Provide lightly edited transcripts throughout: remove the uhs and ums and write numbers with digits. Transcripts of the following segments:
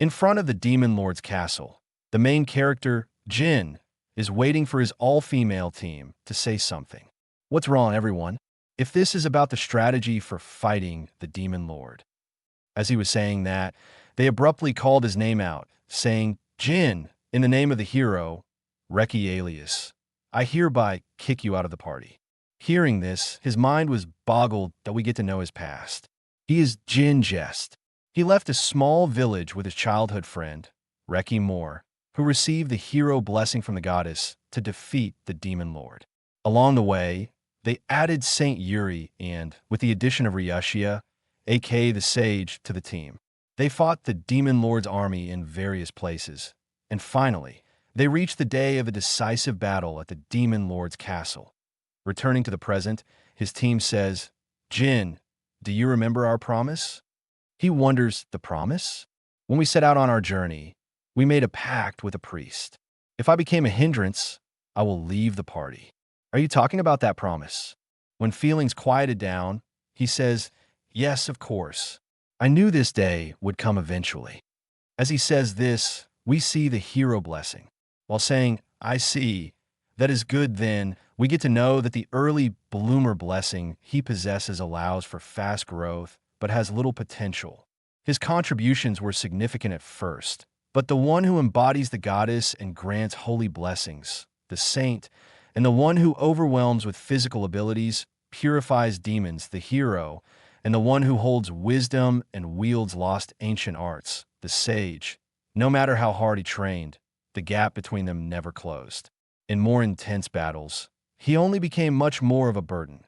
In front of the Demon Lord's castle, the main character, Jin, is waiting for his all-female team to say something. What's wrong, everyone? If this is about the strategy for fighting the Demon Lord. As he was saying that, they abruptly called his name out, saying, Jin, in the name of the hero, Reki alias, I hereby kick you out of the party. Hearing this, his mind was boggled that we get to know his past. He is Jin Jest. He left a small village with his childhood friend, Reki Moore, who received the hero blessing from the goddess to defeat the Demon Lord. Along the way, they added Saint Yuri and, with the addition of Ryushia, aka the Sage, to the team. They fought the Demon Lord's army in various places, and finally, they reached the day of a decisive battle at the Demon Lord's castle. Returning to the present, his team says, Jin, do you remember our promise? He wonders, the promise? When we set out on our journey, we made a pact with a priest. If I became a hindrance, I will leave the party. Are you talking about that promise? When feelings quieted down, he says, yes, of course. I knew this day would come eventually. As he says this, we see the hero blessing. While saying, I see, that is good then, we get to know that the early bloomer blessing he possesses allows for fast growth, but has little potential. His contributions were significant at first, but the one who embodies the goddess and grants holy blessings, the saint, and the one who overwhelms with physical abilities, purifies demons, the hero, and the one who holds wisdom and wields lost ancient arts, the sage. No matter how hard he trained, the gap between them never closed. In more intense battles, he only became much more of a burden.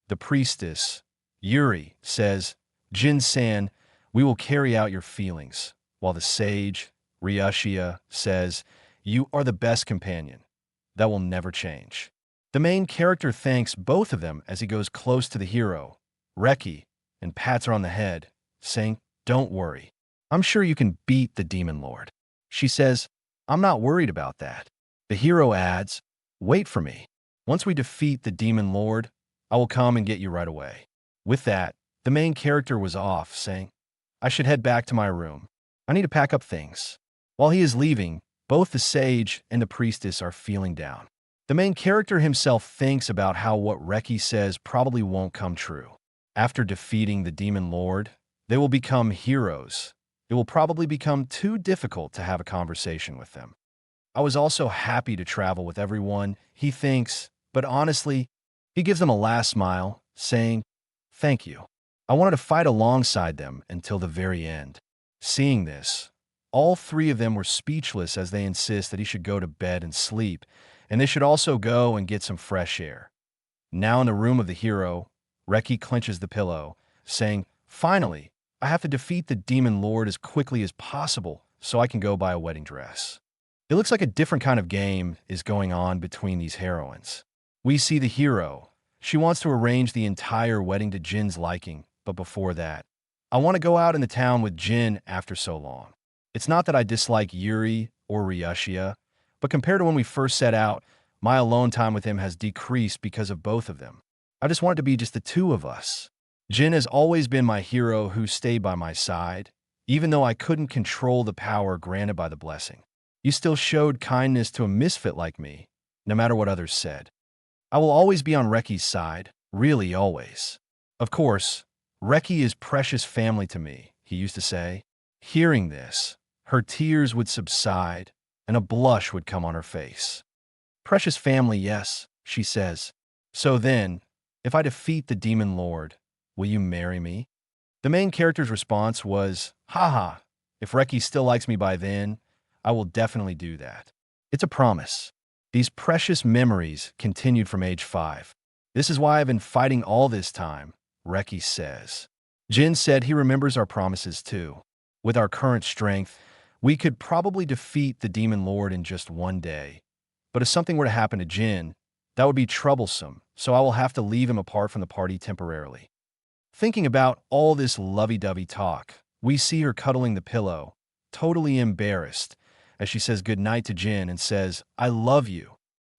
The priestess, Yuri, says, Jin-san, we will carry out your feelings, while the sage, Ryushia, says, you are the best companion. That will never change. The main character thanks both of them as he goes close to the hero, Reki, and pats her on the head, saying, don't worry. I'm sure you can beat the Demon Lord. She says, I'm not worried about that. The hero adds, wait for me. Once we defeat the Demon Lord, I will come and get you right away. With that, the main character was off, saying, I should head back to my room. I need to pack up things. While he is leaving, both the sage and the priestess are feeling down. The main character himself thinks about how what Reki says probably won't come true. After defeating the Demon Lord, they will become heroes. It will probably become too difficult to have a conversation with them. I was also happy to travel with everyone, he thinks, but honestly, he gives them a last smile, saying, thank you. I wanted to fight alongside them until the very end. Seeing this, all three of them were speechless as they insist that he should go to bed and sleep, and they should also go and get some fresh air. Now in the room of the hero, Reki clenches the pillow, saying, finally, I have to defeat the Demon Lord as quickly as possible so I can go buy a wedding dress. It looks like a different kind of game is going on between these heroines. We see the hero. She wants to arrange the entire wedding to Jin's liking, but before that, I want to go out in the town with Jin after so long. It's not that I dislike Yuri or Ryushia, but compared to when we first set out, my alone time with him has decreased because of both of them. I just want it to be just the two of us. Jin has always been my hero who stayed by my side, even though I couldn't control the power granted by the blessing. You still showed kindness to a misfit like me, no matter what others said. I will always be on Reki's side, really always. Of course, Reki is precious family to me, he used to say. Hearing this, her tears would subside, and a blush would come on her face. Precious family, yes, she says. So then, if I defeat the Demon Lord, will you marry me? The main character's response was, haha, if Reki still likes me by then, I will definitely do that. It's a promise. These precious memories continued from age 5. This is why I've been fighting all this time, Reki says. Jin said he remembers our promises too. With our current strength, we could probably defeat the Demon Lord in just one day. But if something were to happen to Jin, that would be troublesome, so I will have to leave him apart from the party temporarily. Thinking about all this lovey-dovey talk, we see her cuddling the pillow, totally embarrassed, as she says goodnight to Jin and says, I love you.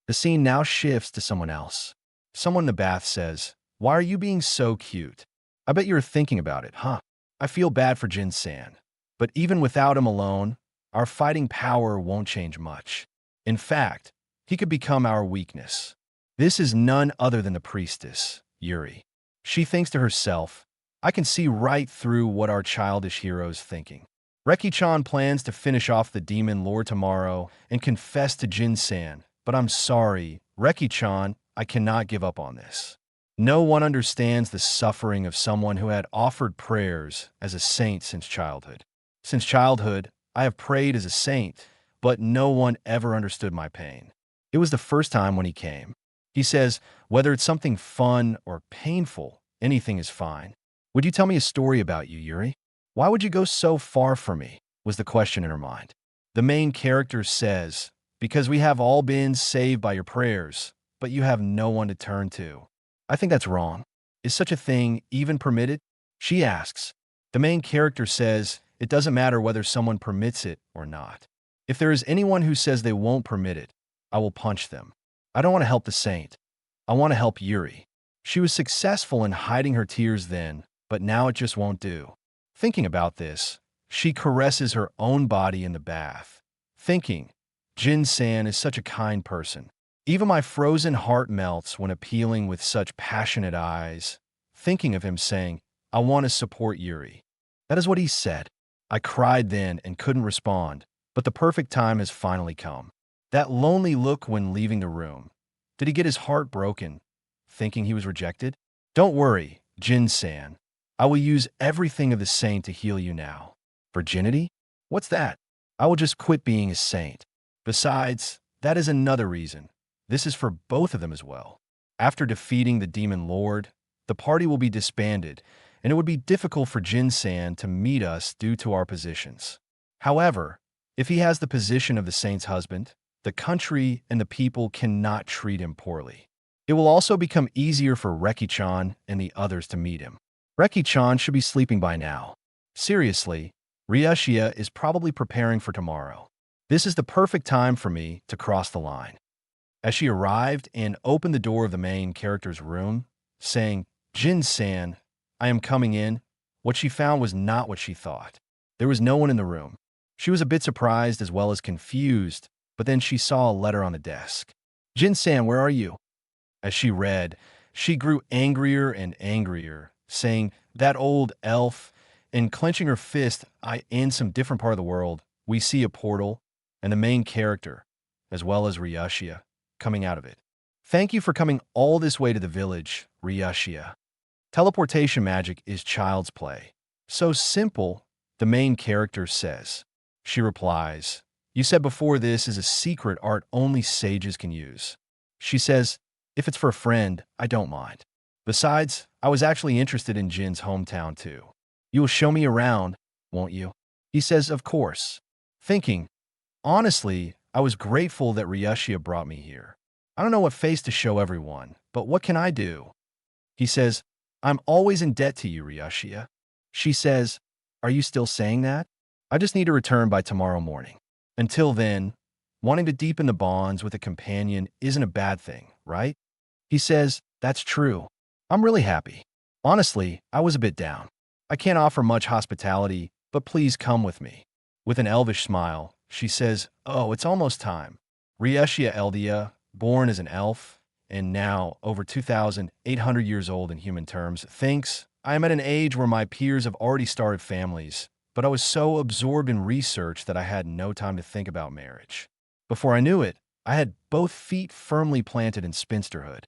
The scene now shifts to someone else. Someone in the bath says, why are you being so cute? I bet you're thinking about it, huh? I feel bad for Jin-san. But even without him alone, our fighting power won't change much. In fact, he could become our weakness. This is none other than the priestess, Yuri. She thinks to herself, I can see right through what our childish hero's thinking. Reki-chan plans to finish off the demon lord tomorrow and confess to Jin-san, but I'm sorry, Reki-chan, I cannot give up on this. No one understands the suffering of someone who had offered prayers as a saint since childhood. Since childhood, I have prayed as a saint, but no one ever understood my pain. It was the first time when he came. He says, whether it's something fun or painful, anything is fine. Would you tell me a story about you, Yuri? Why would you go so far for me? Was the question in her mind. The main character says, because we have all been saved by your prayers, but you have no one to turn to. I think that's wrong. Is such a thing even permitted? She asks. The main character says, it doesn't matter whether someone permits it or not. If there is anyone who says they won't permit it, I will punch them. I don't want to help the saint. I want to help Yuri. She was successful in hiding her tears then, but now it just won't do. Thinking about this, she caresses her own body in the bath, thinking, Jin-san is such a kind person. Even my frozen heart melts when appealing with such passionate eyes, thinking of him saying, I want to support Yuri. That is what he said. I cried then and couldn't respond, but the perfect time has finally come. That lonely look when leaving the room. Did he get his heart broken, thinking he was rejected? Don't worry, Jin-san. I will use everything of the saint to heal you now. Virginity? What's that? I will just quit being a saint. Besides, that is another reason. This is for both of them as well. After defeating the demon lord, the party will be disbanded, and it would be difficult for Jin-san to meet us due to our positions. However, if he has the position of the saint's husband, the country and the people cannot treat him poorly. It will also become easier for Reki-chan and the others to meet him. Reki-chan should be sleeping by now. Seriously, Ryushia is probably preparing for tomorrow. This is the perfect time for me to cross the line. As she arrived and opened the door of the main character's room, saying, Jin-san, I am coming in, what she found was not what she thought. There was no one in the room. She was a bit surprised as well as confused, but then she saw a letter on the desk. Jin-san, where are you? As she read, she grew angrier and angrier, saying, that old elf, and clenching her fist, in some different part of the world, we see a portal, and the main character, as well as Ryushia, coming out of it. Thank you for coming all this way to the village, Ryushia. Teleportation magic is child's play. So simple, the main character says. She replies, you said before this is a secret art only sages can use. She says, if it's for a friend, I don't mind. Besides, I was actually interested in Jin's hometown too. You will show me around, won't you? He says, of course. Thinking, honestly, I was grateful that Ryushia brought me here. I don't know what face to show everyone, but what can I do? He says, I'm always in debt to you, Ryushia. She says, are you still saying that? I just need to return by tomorrow morning. Until then, wanting to deepen the bonds with a companion isn't a bad thing, right? He says, that's true. I'm really happy. Honestly, I was a bit down. I can't offer much hospitality, but please come with me. With an elvish smile, she says, oh, it's almost time. Ryushia Eldia, born as an elf, and now over 2,800 years old in human terms, thinks, I am at an age where my peers have already started families, but I was so absorbed in research that I had no time to think about marriage. Before I knew it, I had both feet firmly planted in spinsterhood.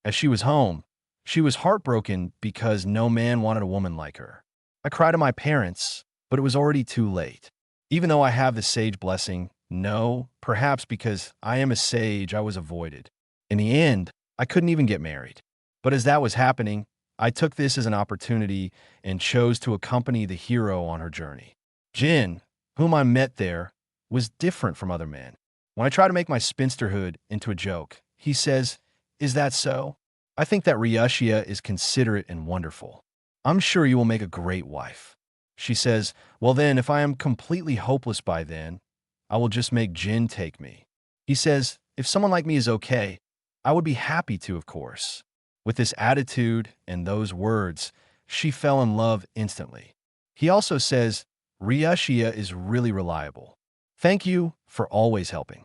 As she was home, she was heartbroken because no man wanted a woman like her. I cried to my parents, but it was already too late. Even though I have the sage blessing, no, perhaps because I am a sage, I was avoided. In the end, I couldn't even get married. But as that was happening, I took this as an opportunity and chose to accompany the hero on her journey. Jin, whom I met there, was different from other men. When I try to make my spinsterhood into a joke, he says, is that so? I think that Ryushia is considerate and wonderful. I'm sure you will make a great wife. She says, well then, if I am completely hopeless by then, I will just make Jin take me. He says, if someone like me is okay, I would be happy to, of course. With this attitude and those words, she fell in love instantly. He also says, Ryushia is really reliable. Thank you for always helping.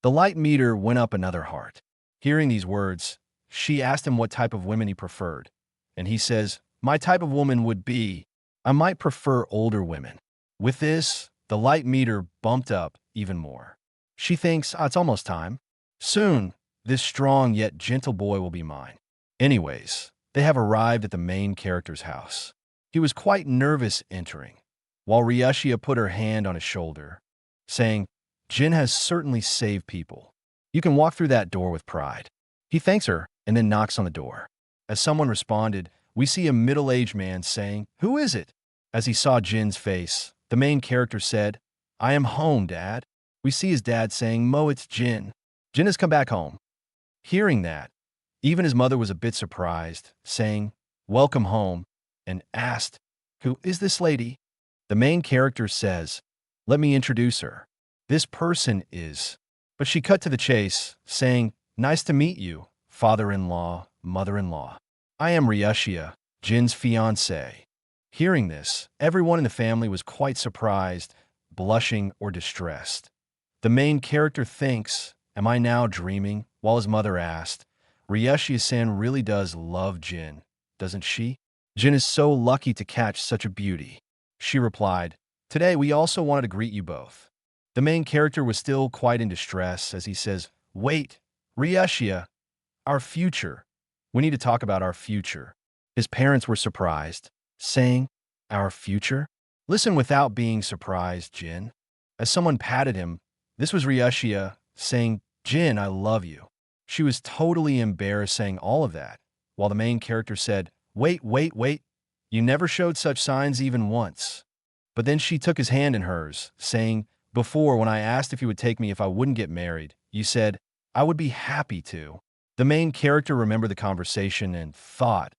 The light meter went up another heart. Hearing these words, she asked him what type of women he preferred, and he says, my type of woman would be, I might prefer older women. With this, the light meter bumped up even more. She thinks, it's almost time. Soon, this strong yet gentle boy will be mine. Anyways, they have arrived at the main character's house. He was quite nervous entering, while Ryushia put her hand on his shoulder, saying, Jin has certainly saved people. You can walk through that door with pride. He thanks her and then knocks on the door. As someone responded, we see a middle-aged man saying, who is it? As he saw Jin's face, the main character said, I am home, Dad. We see his dad saying, Mo, it's Jin. Jin has come back home. Hearing that, even his mother was a bit surprised, saying, welcome home, and asked, who is this lady? The main character says, let me introduce her. This person is. But she cut to the chase, saying, nice to meet you, father-in-law, mother-in-law. I am Ryushia, Jin's fiancé. Hearing this, everyone in the family was quite surprised, blushing or distressed. The main character thinks, am I now dreaming? While his mother asked, Ryushia-san really does love Jin, doesn't she? Jin is so lucky to catch such a beauty. She replied, today we also wanted to greet you both. The main character was still quite in distress as he says, wait, Ryushia, our future. We need to talk about our future. His parents were surprised, saying, our future? Listen without being surprised, Jin. As someone patted him, this was Ryushia saying, Jin, I love you. She was totally embarrassed saying all of that, while the main character said, wait. You never showed such signs even once. But then she took his hand in hers, saying, before, when I asked if you would take me if I wouldn't get married, you said, I would be happy to. The main character remembered the conversation and thought,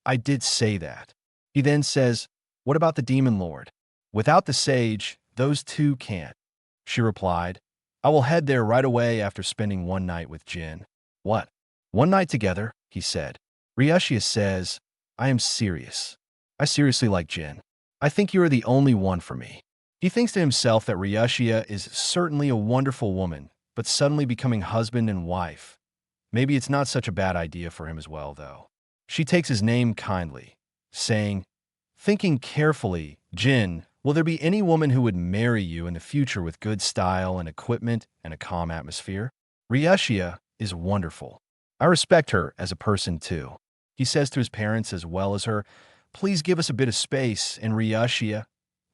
I did say that. He then says, what about the demon lord? Without the sage, those two can't. She replied, I will head there right away after spending one night with Jin. What? One night together? He said. Ryushia says, I am serious. I seriously like Jin. I think you are the only one for me. He thinks to himself that Ryushia is certainly a wonderful woman, but suddenly becoming husband and wife. Maybe it's not such a bad idea for him as well, though. She takes his name kindly, saying, thinking carefully, Jin, will there be any woman who would marry you in the future with good style and equipment and a calm atmosphere? Ryushia is wonderful. I respect her as a person, too. He says to his parents as well as her, please give us a bit of space, and Ryushia,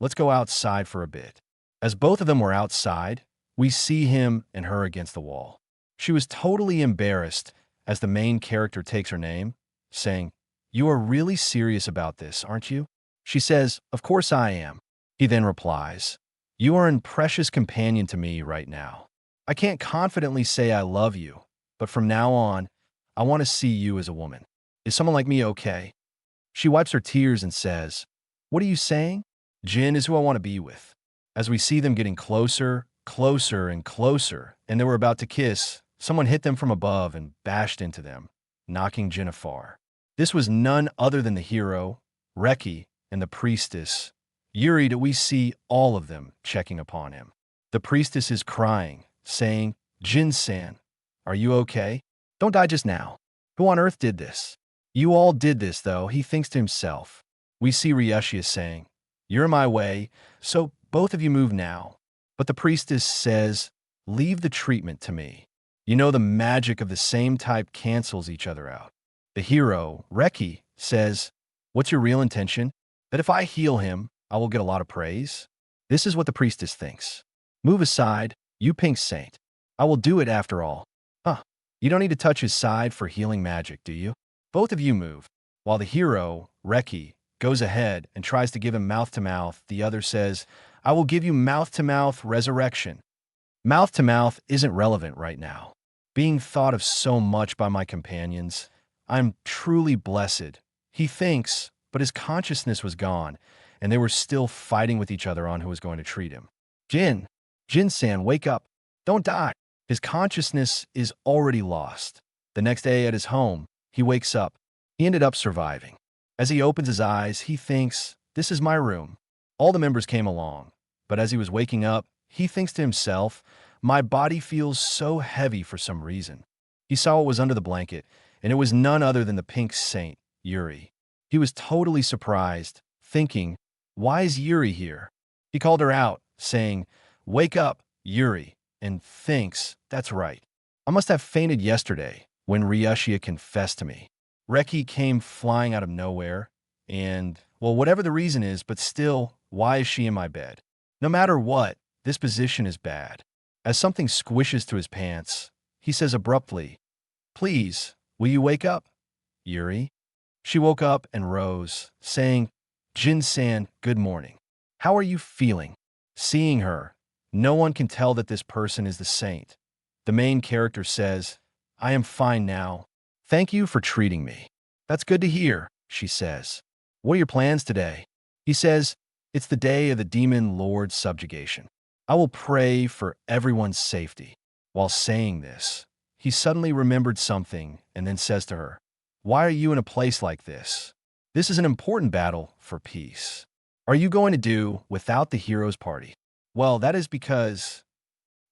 let's go outside for a bit. As both of them were outside, we see him and her against the wall. She was totally embarrassed as the main character takes her name, saying, you are really serious about this, aren't you? She says, of course I am. He then replies, you are a precious companion to me right now. I can't confidently say I love you, but from now on, I want to see you as a woman. Is someone like me okay? She wipes her tears and says, what are you saying? Jin is who I want to be with. As we see them getting closer, and they were about to kiss, someone hit them from above and bashed into them, knocking Jin afar. This was none other than the hero, Reki, and the priestess, Yuri. Do we see all of them checking upon him? The priestess is crying, saying, Jin-san, are you okay? Don't die just now. Who on earth did this? You all did this, though, he thinks to himself. We see Ryushia saying, you're in my way, so both of you move now. But the priestess says, leave the treatment to me. You know the magic of the same type cancels each other out. The hero, Reki, says, what's your real intention? That if I heal him, I will get a lot of praise? This is what the priestess thinks. Move aside, you pink saint. I will do it after all. You don't need to touch his side for healing magic, do you? Both of you move. While the hero, Reki, goes ahead and tries to give him mouth-to-mouth, the other says, I will give you mouth-to-mouth resurrection. Mouth-to-mouth isn't relevant right now. Being thought of so much by my companions, I'm truly blessed. He thinks, but his consciousness was gone, and they were still fighting with each other on who was going to treat him. Jin-san, wake up. Don't die. His consciousness is already lost. The next day at his home, he wakes up. He ended up surviving. As he opens his eyes, he thinks, this is my room. All the members came along, but as he was waking up, he thinks to himself, my body feels so heavy for some reason. He saw what was under the blanket, and it was none other than the pink saint, Yuri. He was totally surprised, thinking, why is Yuri here? He called her out, saying, wake up, Yuri, and thinks, that's right. I must have fainted yesterday when Ryushia confessed to me. Reki came flying out of nowhere, and, well, whatever the reason is, but still, why is she in my bed? No matter what, this position is bad. As something squishes to his pants, he says abruptly, please, will you wake up, Yuri? She woke up and rose, saying, Jin-san, good morning. How are you feeling? Seeing her, no one can tell that this person is the saint. The main character says, I am fine now. Thank you for treating me. That's good to hear, she says. What are your plans today? He says, it's the day of the Demon Lord's subjugation. I will pray for everyone's safety. While saying this, he suddenly remembered something and then says to her, why are you in a place like this? This is an important battle for peace. Are you going to do without the hero's party? Well, that is because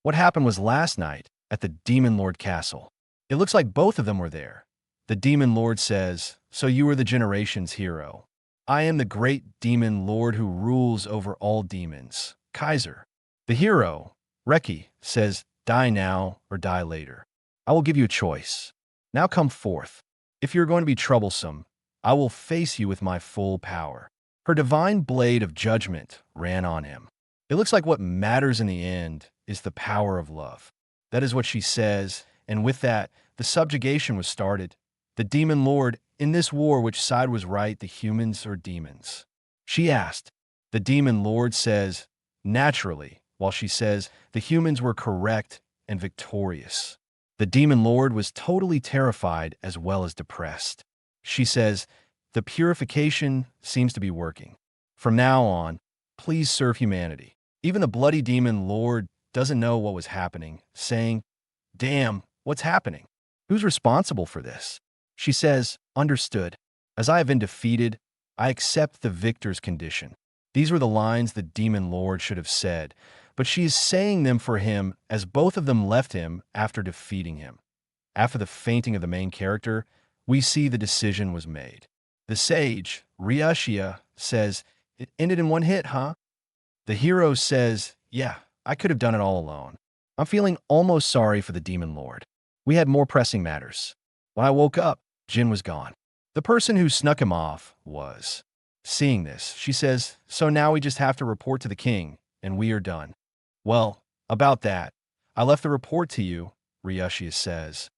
what happened was last night at the Demon Lord Castle. It looks like both of them were there. The Demon Lord says, so you are the generation's hero. I am the great Demon Lord who rules over all demons, Kaiser. The hero, Reki, says, die now or die later. I will give you a choice. Now come forth. If you're going to be troublesome, I will face you with my full power. Her divine blade of judgment ran on him. It looks like what matters in the end is the power of love. That is what she says, and with that, the subjugation was started. The Demon Lord, in this war, which side was right, the humans or demons? She asked. The Demon Lord says, naturally, while she says, the humans were correct and victorious. The Demon Lord was totally terrified as well as depressed. She says, the purification seems to be working. From now on, please serve humanity. Even the bloody Demon Lord doesn't know what was happening, saying, damn, what's happening? Who's responsible for this? She says, understood. As I have been defeated, I accept the victor's condition. These were the lines the Demon Lord should have said, but she is saying them for him as both of them left him after defeating him. After the fainting of the main character, we see the decision was made. The sage, Ryushia, says, it ended in one hit, huh? The hero says, yeah, I could have done it all alone. I'm feeling almost sorry for the Demon Lord. We had more pressing matters. When I woke up, Jin was gone. The person who snuck him off was. Seeing this, she says, so now we just have to report to the king, and we are done. Well, about that, I left the report to you, Ryushia says.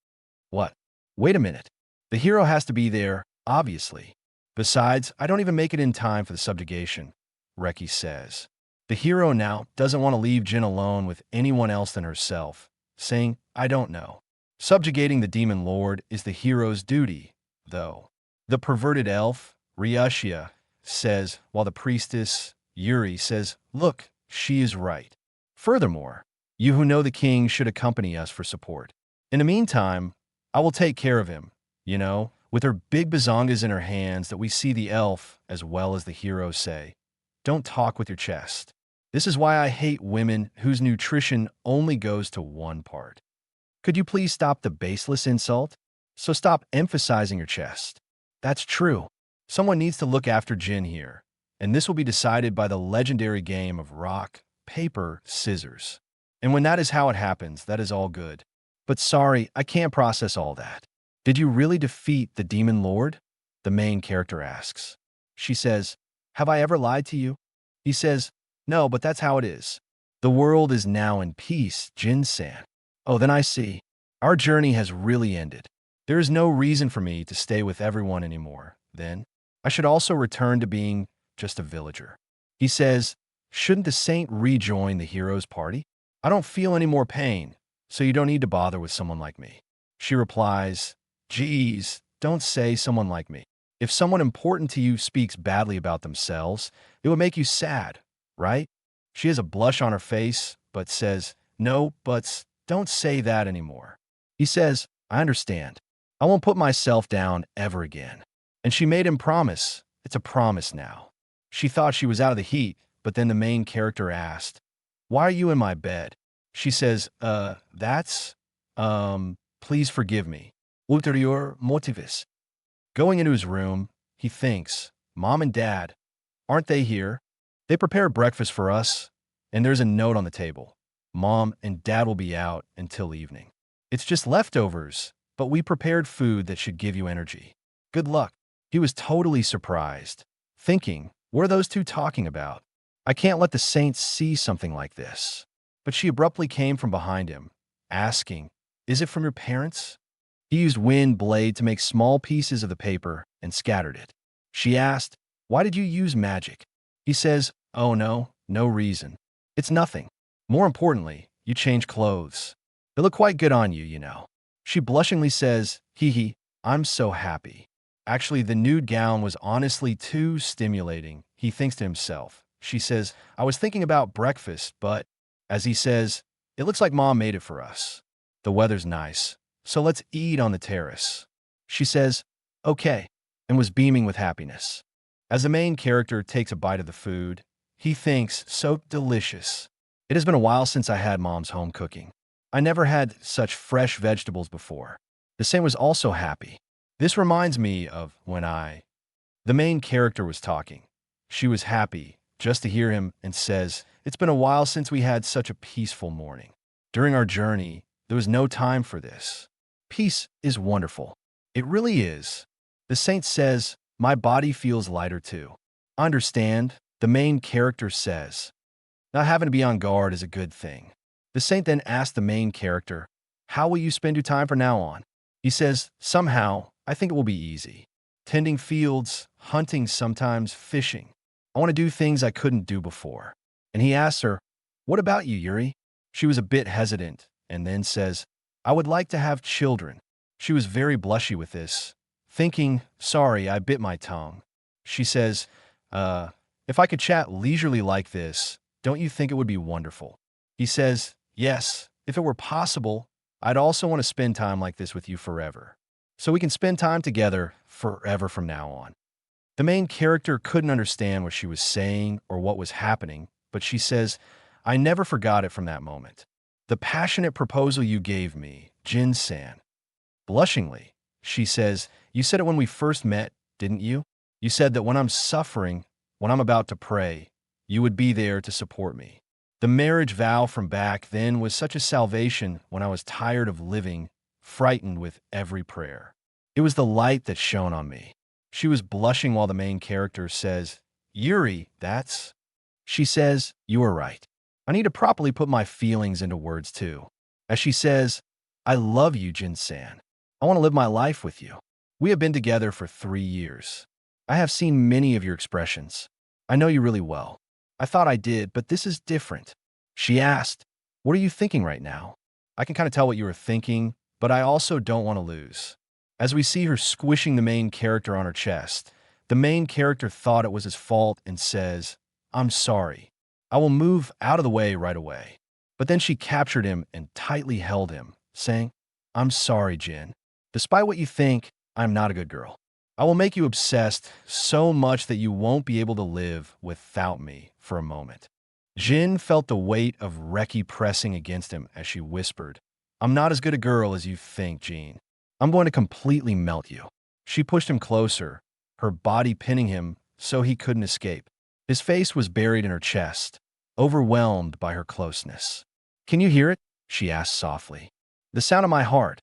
What? Wait a minute. The hero has to be there, obviously. Besides, I don't even make it in time for the subjugation, Reki says. The hero now doesn't want to leave Jin alone with anyone else than herself, saying, I don't know. Subjugating the Demon Lord is the hero's duty, though. The perverted elf, Ryushia, says, while the priestess, Yuri, says, look, she is right. Furthermore, you who know the king should accompany us for support. In the meantime, I will take care of him, with her big bazongas in her hands that we see the elf as well as the hero say, don't talk with your chest. This is why I hate women whose nutrition only goes to one part. Could you please stop the baseless insult? So stop emphasizing your chest. That's true. Someone needs to look after Jin here, and this will be decided by the legendary game of rock, paper, scissors. And when that is how it happens, that is all good. But sorry, I can't process all that. Did you really defeat the Demon Lord? The main character asks. She says, have I ever lied to you? He says, no, but that's how it is. The world is now in peace, Jin-san. Oh, then I see. Our journey has really ended. There is no reason for me to stay with everyone anymore, then. I should also return to being just a villager. He says, shouldn't the saint rejoin the hero's party? I don't feel any more pain, so you don't need to bother with someone like me. She replies, geez, don't say someone like me. If someone important to you speaks badly about themselves, it would make you sad, right? She has a blush on her face, but says, no, but don't say that anymore. He says, I understand. I won't put myself down ever again. And she made him promise. It's a promise now. She thought she was out of the heat, but then the main character asked, "Why are you in my bed?" She says, that's, please forgive me. Ulterior motivis. Going into his room, he thinks, Mom and Dad, aren't they here? They prepare breakfast for us, and there's a note on the table. Mom and Dad will be out until evening. It's just leftovers, but we prepared food that should give you energy. Good luck. He was totally surprised, thinking, what are those two talking about? I can't let the saints see something like this. But she abruptly came from behind him, asking, is it from your parents? He used wind blade to make small pieces of the paper and scattered it. She asked, why did you use magic? He says, oh no, no reason. It's nothing. More importantly, you change clothes. They look quite good on you, you know. She blushingly says, hee hee, I'm so happy. Actually, the nude gown was honestly too stimulating, he thinks to himself. She says, I was thinking about breakfast, but, as he says, it looks like Mom made it for us. The weather's nice, so let's eat on the terrace. She says, okay, and was beaming with happiness. As the main character takes a bite of the food, he thinks, so delicious. It has been a while since I had Mom's home cooking. I never had such fresh vegetables before. The same was also happy. This reminds me of when the main character was talking. She was happy just to hear him and says, it's been a while since we had such a peaceful morning. During our journey, there was no time for this. Peace is wonderful. It really is. The saint says, my body feels lighter too. Understand, the main character says. Not having to be on guard is a good thing. The saint then asks the main character, how will you spend your time from now on? He says, somehow, I think it will be easy. Tending fields, hunting sometimes, fishing. I want to do things I couldn't do before. And he asks her, what about you, Yuri? She was a bit hesitant and then says, I would like to have children. She was very blushy with this, thinking, sorry, I bit my tongue. She says, if I could chat leisurely like this, don't you think it would be wonderful? He says, yes, if it were possible, I'd also want to spend time like this with you forever. So we can spend time together forever from now on. The main character couldn't understand what she was saying or what was happening, but she says, I never forgot it from that moment. The passionate proposal you gave me, Jin-san. Blushingly, she says, you said it when we first met, didn't you? You said that when I'm suffering, when I'm about to pray, you would be there to support me. The marriage vow from back then was such a salvation when I was tired of living, frightened with every prayer. It was the light that shone on me. She was blushing while the main character says, Yuri, that's... She says, you are right. I need to properly put my feelings into words too. As she says, I love you, Jin-san. I want to live my life with you. We have been together for 3 years. I have seen many of your expressions. I know you really well. I thought I did, but this is different. She asked, what are you thinking right now? I can kind of tell what you were thinking, but I also don't want to lose. As we see her squishing the main character on her chest, the main character thought it was his fault and says, I'm sorry. I will move out of the way right away. But then she captured him and tightly held him, saying, I'm sorry, Jin. Despite what you think, I'm not a good girl. I will make you obsessed so much that you won't be able to live without me for a moment. Jin felt the weight of Reki pressing against him as she whispered, I'm not as good a girl as you think, Jean. I'm going to completely melt you. She pushed him closer, her body pinning him so he couldn't escape. His face was buried in her chest, overwhelmed by her closeness. Can you hear it? She asked softly. The sound of my heart.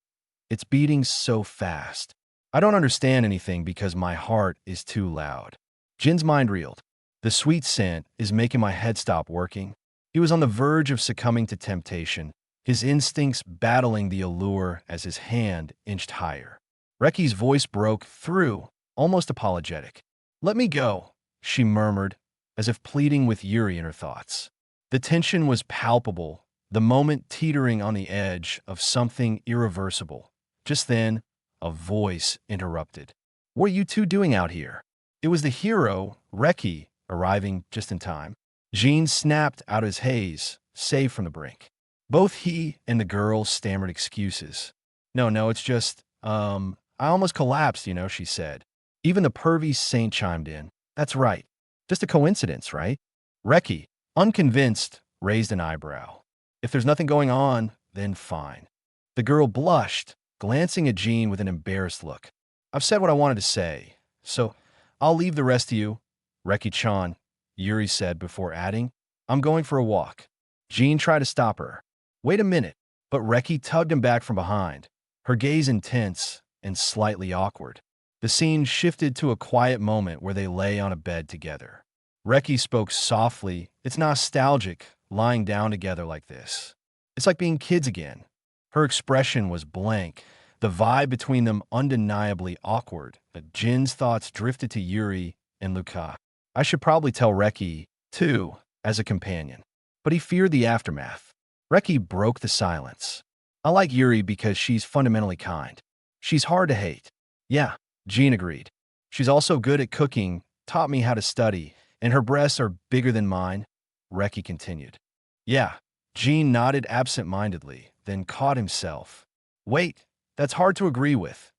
It's beating so fast. I don't understand anything because my heart is too loud. Jin's mind reeled. The sweet scent is making my head stop working. He was on the verge of succumbing to temptation, his instincts battling the allure as his hand inched higher. Reki's voice broke through, almost apologetic. Let me go, she murmured, as if pleading with Yuri in her thoughts. The tension was palpable, the moment teetering on the edge of something irreversible. Just then, a voice interrupted. What are you two doing out here? It was the hero, Reki, arriving just in time. Jean snapped out of his haze, saved from the brink. Both he and the girl stammered excuses. No, it's just, I almost collapsed, she said. Even the pervy saint chimed in. That's right. Just a coincidence, right? Reki, unconvinced, raised an eyebrow. If there's nothing going on, then fine. The girl blushed, glancing at Jean with an embarrassed look. I've said what I wanted to say, so I'll leave the rest to you. Reki-chan, Yuri said before adding, I'm going for a walk. Jean tried to stop her. Wait a minute, but Reki tugged him back from behind, her gaze intense and slightly awkward. The scene shifted to a quiet moment where they lay on a bed together. Reki spoke softly. It's nostalgic, lying down together like this. It's like being kids again. Her expression was blank, the vibe between them undeniably awkward. Jin's thoughts drifted to Yuri and Luka. I should probably tell Reki, too, as a companion. But he feared the aftermath. Reki broke the silence. I like Yuri because she's fundamentally kind. She's hard to hate. Yeah, Jin agreed. She's also good at cooking, taught me how to study, and her breasts are bigger than mine, Reki continued. Yeah, Jin nodded absent-mindedly, then caught himself. Wait, that's hard to agree with.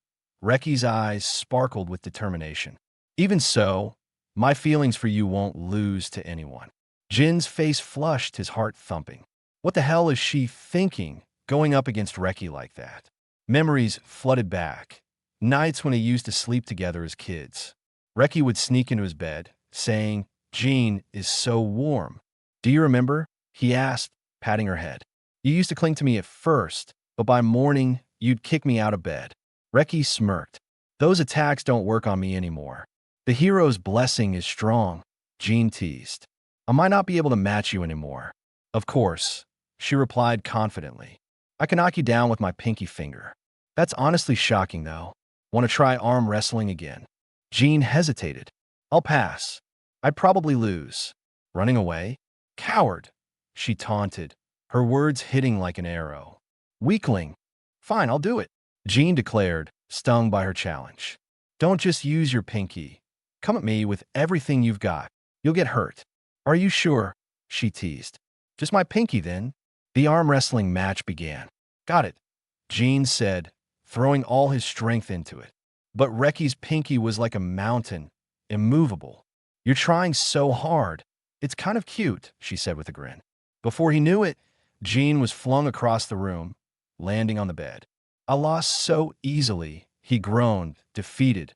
Reki's eyes sparkled with determination. Even so, my feelings for you won't lose to anyone. Jin's face flushed, his heart thumping. What the hell is she thinking, going up against Reki like that? Memories flooded back. Nights when they used to sleep together as kids. Reki would sneak into his bed, saying, Jean is so warm. Do you remember? He asked, patting her head. You used to cling to me at first, but by morning, you'd kick me out of bed. Reki smirked. Those attacks don't work on me anymore. The hero's blessing is strong, Jean teased. I might not be able to match you anymore. Of course, she replied confidently. I can knock you down with my pinky finger. That's honestly shocking, though. Want to try arm wrestling again? Jean hesitated. I'll pass. I'd probably lose. Running away? Coward, she taunted, her words hitting like an arrow. Weakling. Fine, I'll do it, Jean declared, stung by her challenge. Don't just use your pinky. Come at me with everything you've got. You'll get hurt. Are you sure? She teased. Just my pinky, then. The arm wrestling match began. Got it, Jean said, throwing all his strength into it. But Reki's pinky was like a mountain, immovable. You're trying so hard. It's kind of cute, she said with a grin. Before he knew it, Jean was flung across the room, landing on the bed. I lost so easily, he groaned, defeated.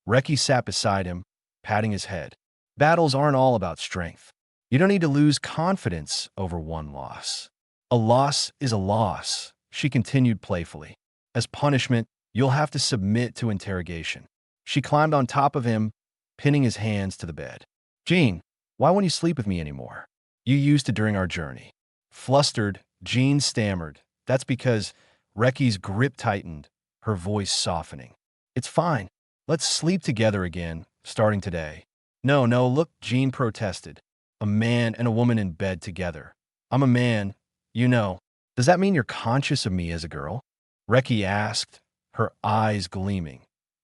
Reki sat beside him, patting his head. Battles aren't all about strength. You don't need to lose confidence over one loss. A loss is a loss, she continued playfully. As punishment, you'll have to submit to interrogation. She climbed on top of him, pinning his hands to the bed. Jean, why won't you sleep with me anymore? You used to during our journey. Flustered, Jean stammered. That's because Reki's grip tightened, her voice softening. It's fine. Let's sleep together again, starting today. No, look, Jean protested. A man and a woman in bed together. I'm a man, you know. Does that mean you're conscious of me as a girl? Reki asked, her eyes gleaming.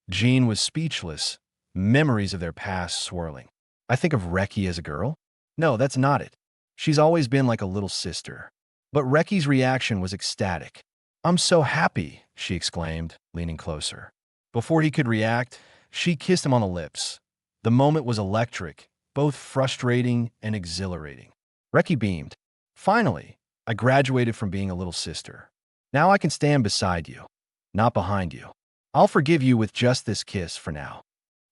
Jean was speechless, memories of their past swirling. I think of Reki as a girl? No, that's not it. She's always been like a little sister. But Reki's reaction was ecstatic. I'm so happy, she exclaimed, leaning closer. Before he could react, she kissed him on the lips. The moment was electric, both frustrating and exhilarating. Reki beamed. Finally, I graduated from being a little sister. Now I can stand beside you, not behind you. I'll forgive you with just this kiss for now.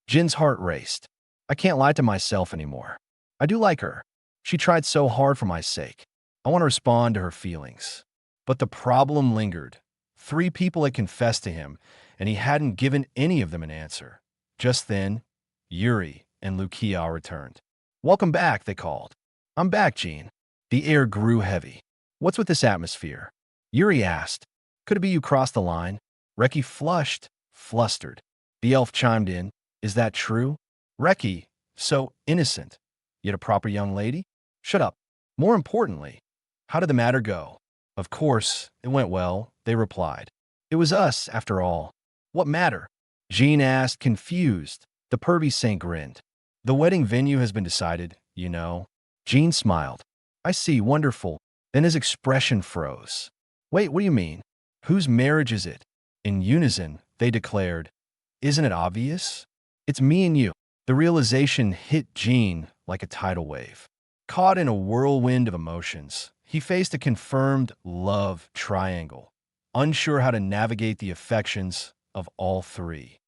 Jin's heart raced. I can't lie to myself anymore. I do like her. She tried so hard for my sake. I want to respond to her feelings. But the problem lingered. 3 people had confessed to him, and he hadn't given any of them an answer. Just then, Yuri and Lukia returned. Welcome back, they called. I'm back, Jean. The air grew heavy. What's with this atmosphere? Yuri asked. Could it be you crossed the line? Reki flushed, flustered. The elf chimed in. Is that true? Reki, so innocent, yet a proper young lady? Shut up. More importantly, how did the matter go? Of course, it went well, they replied. It was us, after all. What matter? Jean asked, confused. The pervy saint grinned. The wedding venue has been decided, you know. Jean smiled. I see, wonderful. Then his expression froze. Wait, what do you mean? Whose marriage is it? In unison, they declared. Isn't it obvious? It's me and you. The realization hit Jean like a tidal wave. Caught in a whirlwind of emotions, he faced a confirmed love triangle, unsure how to navigate the affections of all three.